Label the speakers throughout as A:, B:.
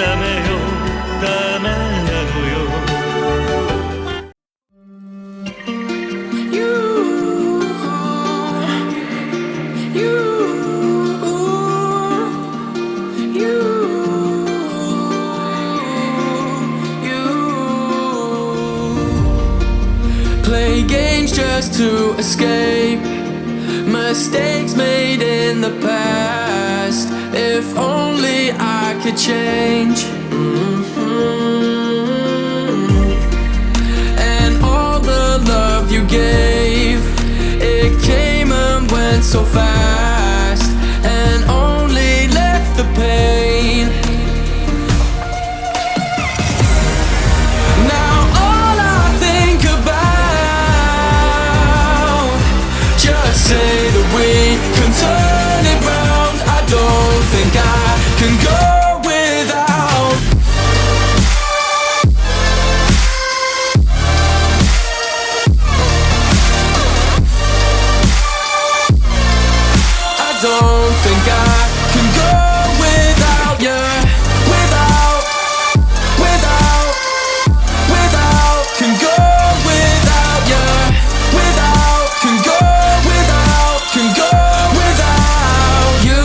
A: ダメよダメなのよ。
B: Play games just to escape mistakes made in the past. If only I could change. And all the love you gave, it came and went so fast, and only left the pain. Now all I think about, just say that we can turn it round. I don't think I can go without. I don't think I can go without you. Without, can go without you. Without, can go without you.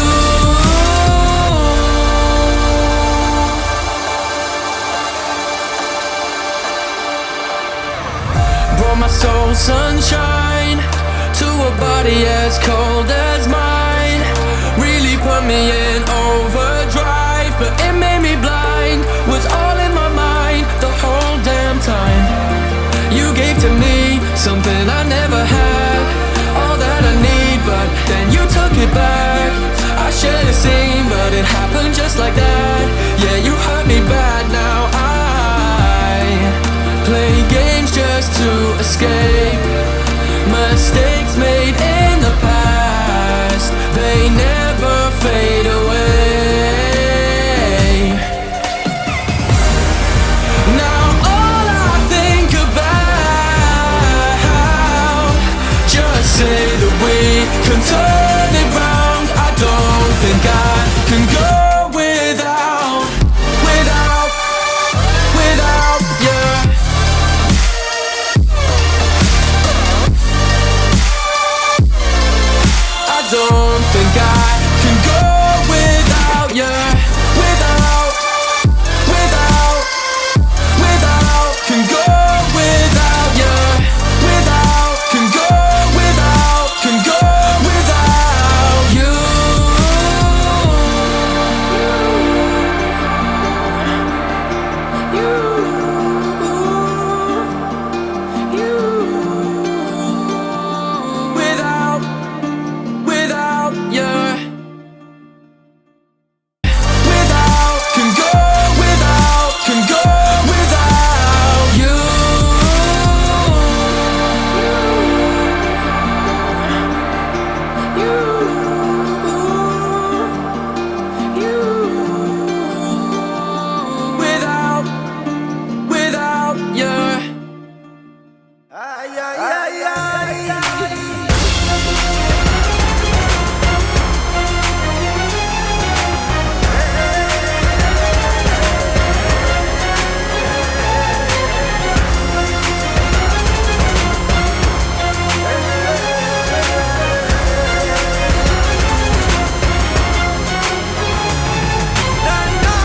B: Brought my soul sunshine to a body